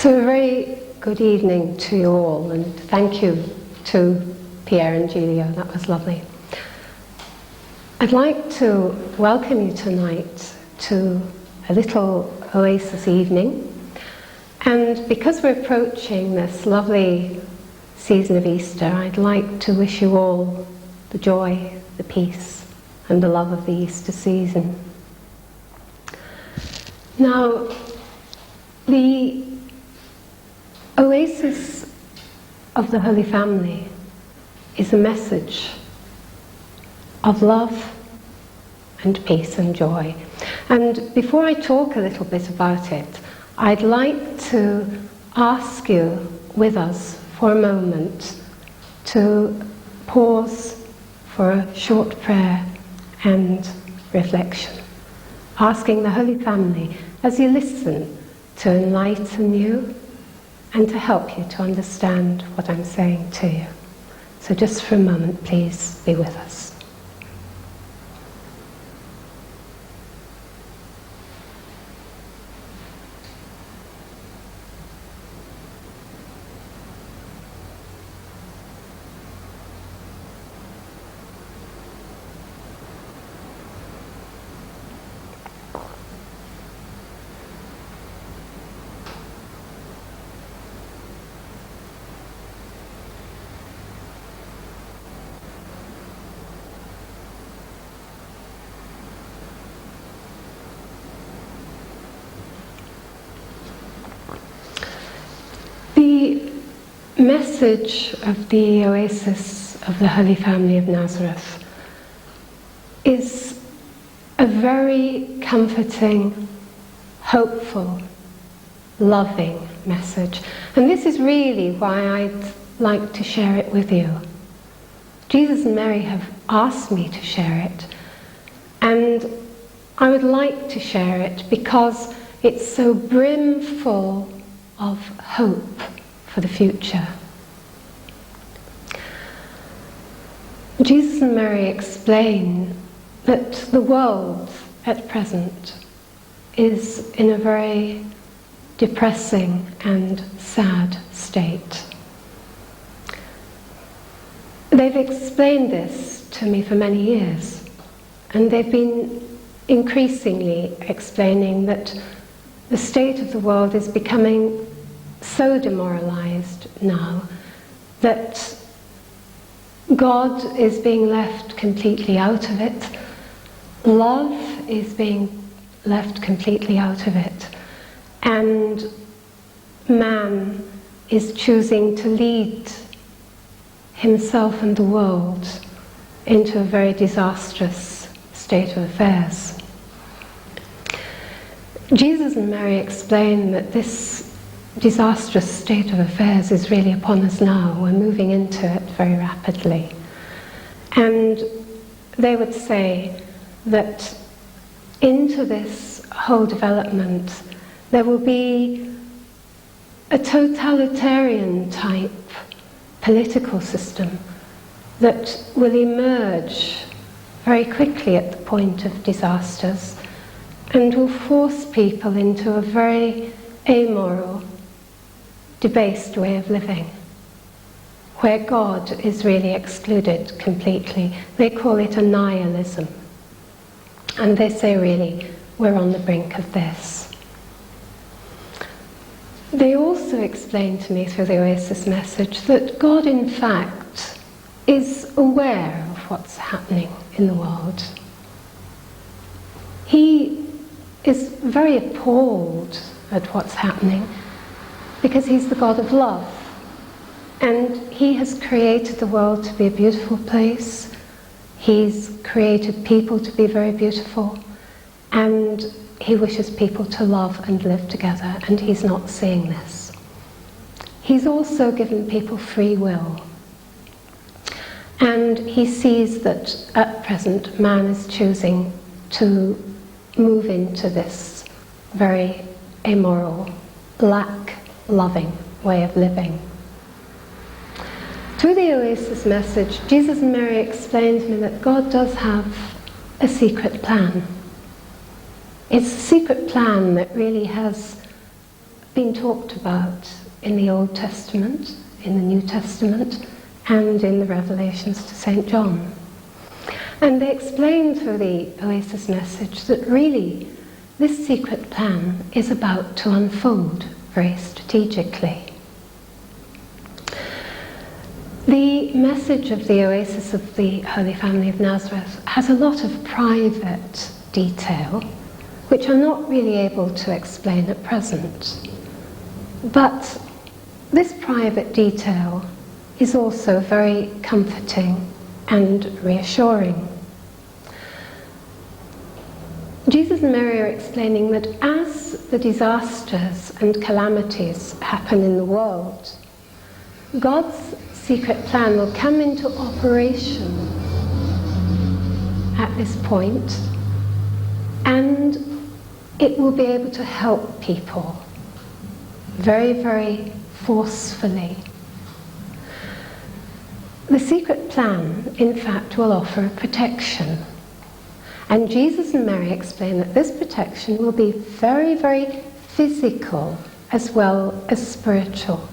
So a very good evening to you all, and thank you to Pierre and Giulio, that was lovely. I'd like to welcome you tonight to a little Oasis evening, and because we're approaching this lovely season of Easter, I'd like to wish you all the joy, the peace and the love of the Easter season. Now, the Oasis of the Holy Family is a message of love and peace and joy. And before I talk a little bit about it, I'd like to ask you with us for a moment to pause for a short prayer and reflection, asking the Holy Family, as you listen, to enlighten you and to help you to understand what I'm saying to you. So just for a moment, please be with us. The message of the Oasis of the Holy Family of Nazareth is a very comforting, hopeful, loving message. And this is really why I'd like to share it with you. Jesus and Mary have asked me to share it, and I would like to share it because it's so brimful of hope for the future. Jesus and Mary explain that the world at present is in a very depressing and sad state. They've explained this to me for many years, and they've been increasingly explaining that the state of the world is becoming so demoralized now that God is being left completely out of it. Love is being left completely out of it. And man is choosing to lead himself and the world into a very disastrous state of affairs. Jesus and Mary explain that this disastrous state of affairs is really upon us now. We're moving into it very rapidly. And they would say that into this whole development there will be a totalitarian type political system that will emerge very quickly at the point of disasters and will force people into a very amoral, debased way of living, where God is really excluded completely. They call it a nihilism. And they say, really, we're on the brink of this. They also explain to me through the Oasis message that God, in fact, is aware of what's happening in the world. He is very appalled at what's happening because he's the God of love. And he has created the world to be a beautiful place. He's created people to be very beautiful. And he wishes people to love and live together. And he's not seeing this. He's also given people free will. And he sees that at present man is choosing to move into this very amoral, lack-loving way of living. Through the Oasis message, Jesus and Mary explained to me that God does have a secret plan. It's a secret plan that really has been talked about in the Old Testament, in the New Testament, and in the Revelations to St. John. And they explained through the Oasis message that really this secret plan is about to unfold very strategically. The message of the Oasis of the Holy Family of Nazareth has a lot of private detail, which I'm not really able to explain at present. But this private detail is also very comforting and reassuring. Jesus and Mary are explaining that as the disasters and calamities happen in the world God's secret plan will come into operation at this point, and it will be able to help people very, very forcefully. The secret plan, in fact, will offer a protection. And Jesus and Mary explain that this protection will be very, very physical as well as spiritual.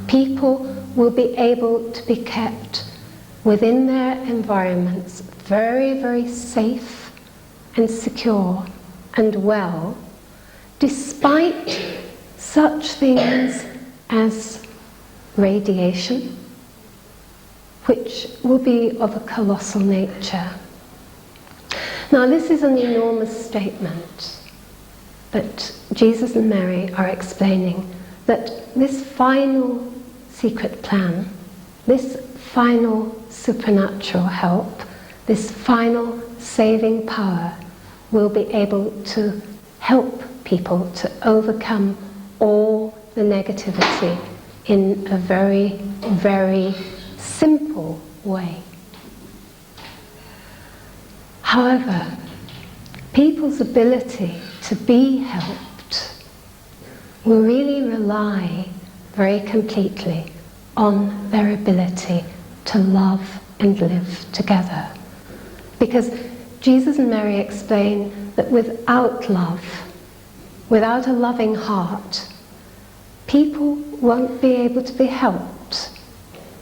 People will be able to be kept within their environments very, very safe and secure and well, despite such things as radiation, which will be of a colossal nature. Now, this is an enormous statement, but Jesus and Mary are explaining that this final secret plan, this final supernatural help, this final saving power will be able to help people to overcome all the negativity in a very, very simple way. However, people's ability to be helped will really rely very completely on their ability to love and live together. Because Jesus and Mary explain that without love, without a loving heart, people won't be able to be helped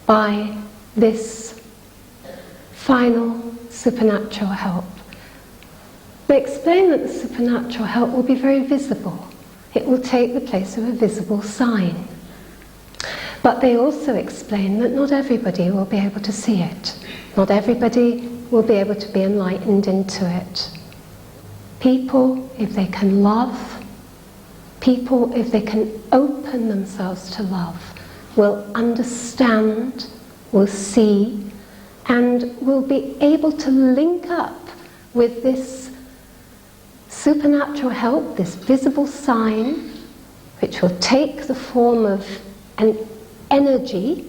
by this final supernatural help. They explain that the supernatural help will be very visible. It will take the place of a visible sign. But they also explain that not everybody will be able to see it. Not everybody will be able to be enlightened into it. People, if they can love, people, if they can open themselves to love, will understand, will see, and will be able to link up with this supernatural help, this visible sign, which will take the form of an energy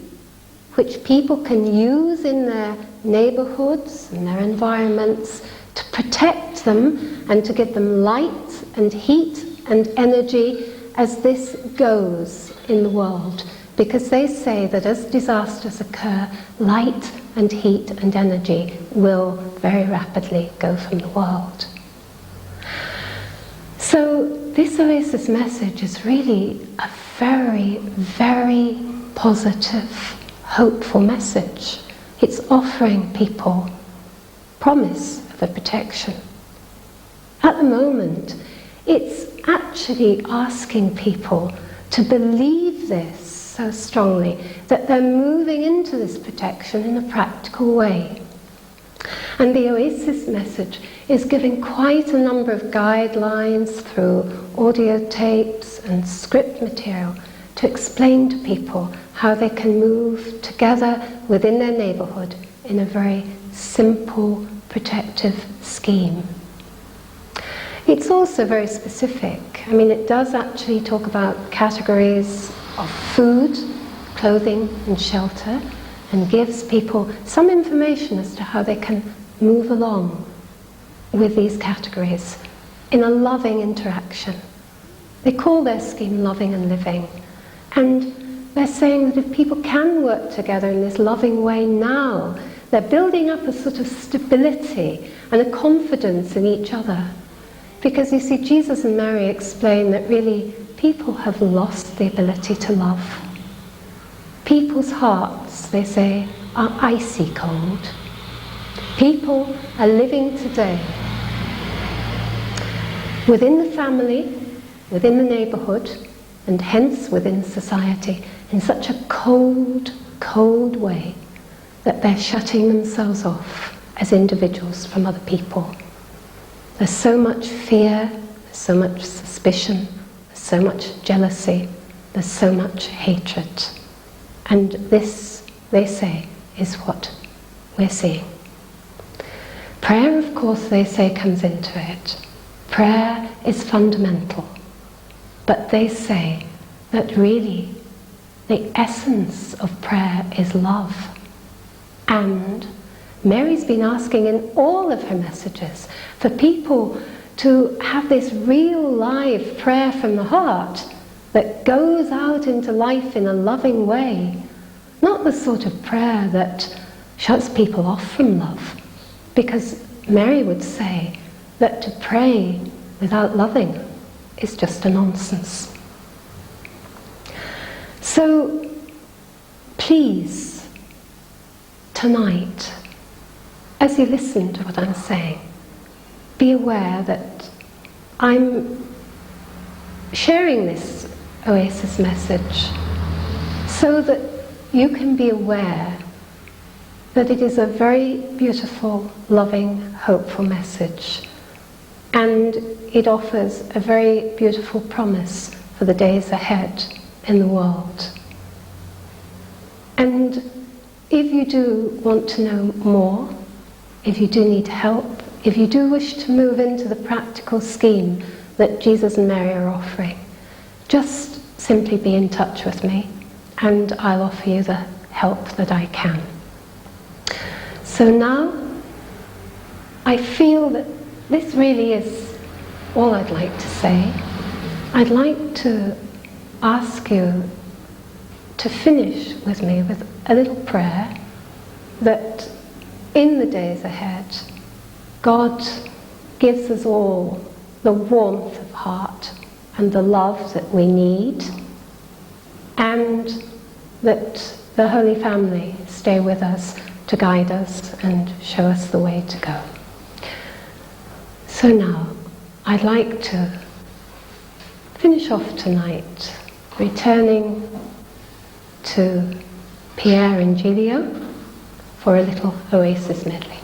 which people can use in their neighborhoods and their environments to protect them and to give them light and heat and energy as this goes in the world. Because they say that as disasters occur, light and heat and energy will very rapidly go from the world. So this Oasis message is really a very, very positive, hopeful message. It's offering people promise of a protection. At the moment, it's actually asking people to believe this so strongly that they're moving into this protection in a practical way. And the Oasis message is giving quite a number of guidelines through audio tapes and script material to explain to people how they can move together within their neighborhood in a very simple, protective scheme. It's also very specific. I mean, it does actually talk about categories of food, clothing and shelter, and gives people some information as to how they can move along with these categories in a loving interaction. They call their scheme Loving and Living, and they're saying that if people can work together in this loving way now, they're building up a sort of stability and a confidence in each other. Because you see, Jesus and Mary explain that really people have lost the ability to love. People's hearts, they say, are icy cold. People are living today within the family, within the neighborhood, and hence within society, in such a cold, cold way that they're shutting themselves off as individuals from other people. There's so much fear, there's so much suspicion, there's so much jealousy, there's so much hatred. And this, they say, is what we're seeing. Prayer, of course, they say, comes into it. Prayer is fundamental. But they say that really the essence of prayer is love. And Mary's been asking in all of her messages for people to have this real live prayer from the heart that goes out into life in a loving way, not the sort of prayer that shuts people off from love, because Mary would say that to pray without loving is just a nonsense. So please, tonight, as you listen to what I'm saying, be aware that I'm sharing this Oasis message so that you can be aware that it is a very beautiful, loving, hopeful message, and it offers a very beautiful promise for the days ahead in the world. And if you do want to know more, if you do need help, if you do wish to move into the practical scheme that Jesus and Mary are offering, just simply be in touch with me and I'll offer you the help that I can. So now, I feel that this really is all I'd like to say. I'd like to ask you to finish with me with a little prayer that in the days ahead, God gives us all the warmth of heart and the love that we need, and that the Holy Family stay with us to guide us and show us the way to go. So now, I'd like to finish off tonight returning to Pierre and Giulio for a little Oasis medley.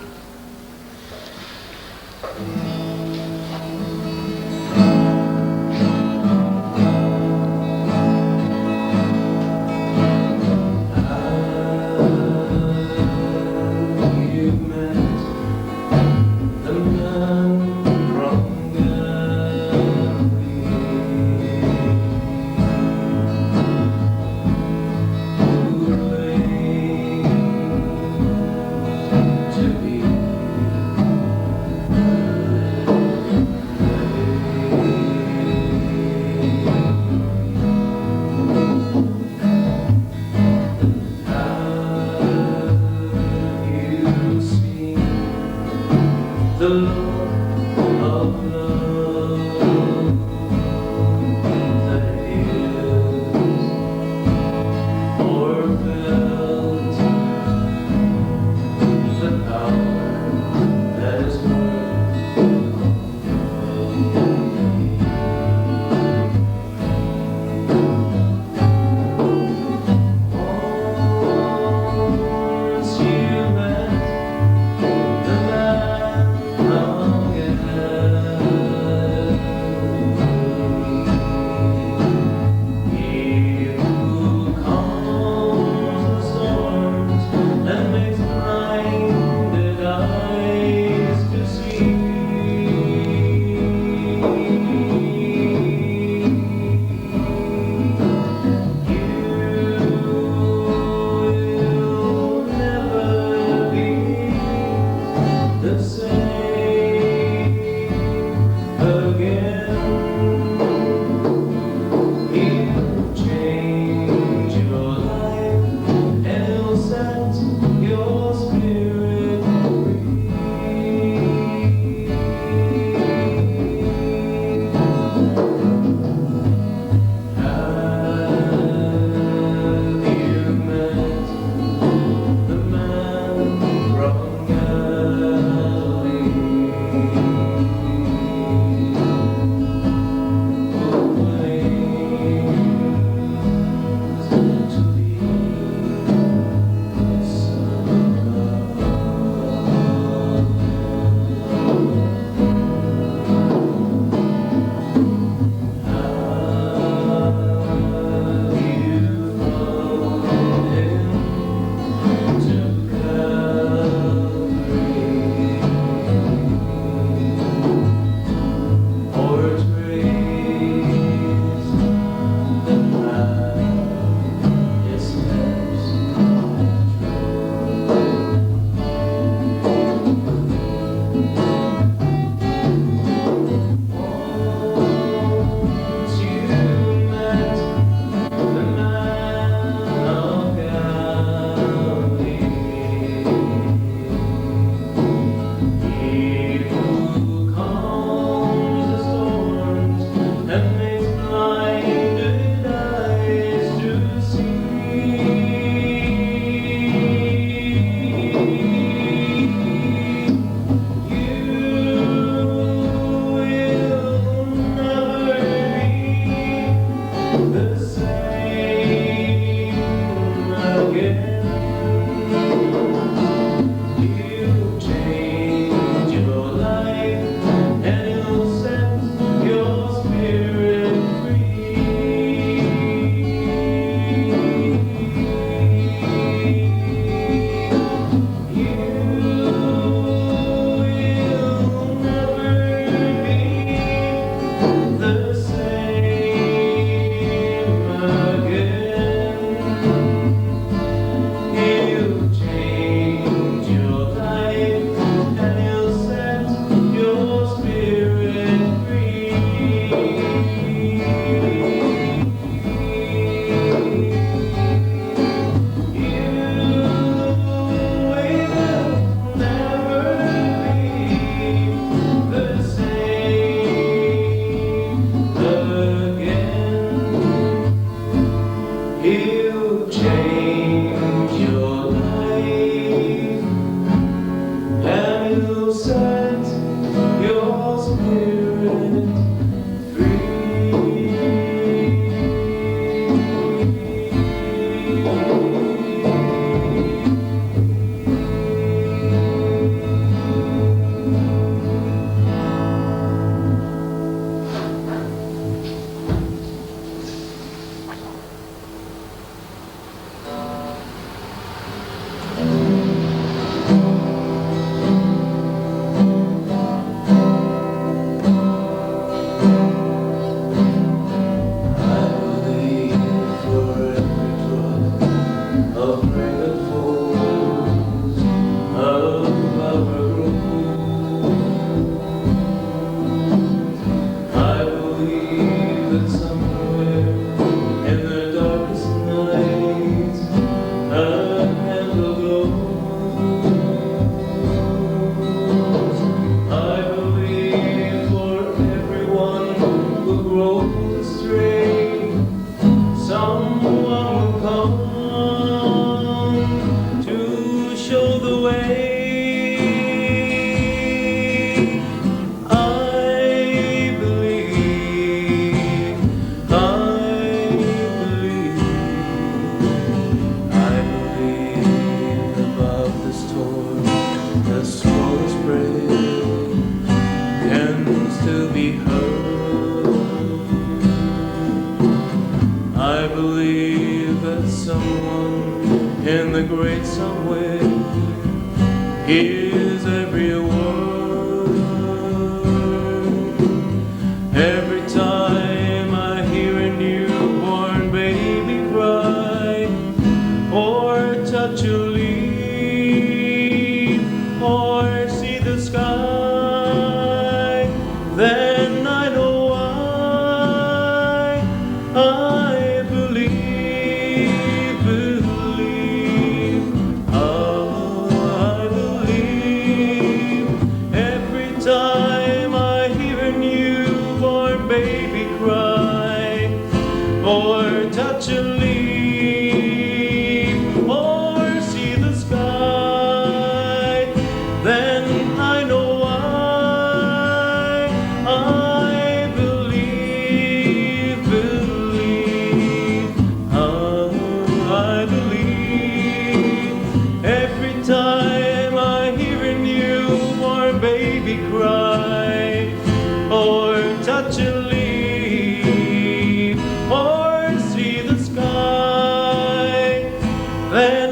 Then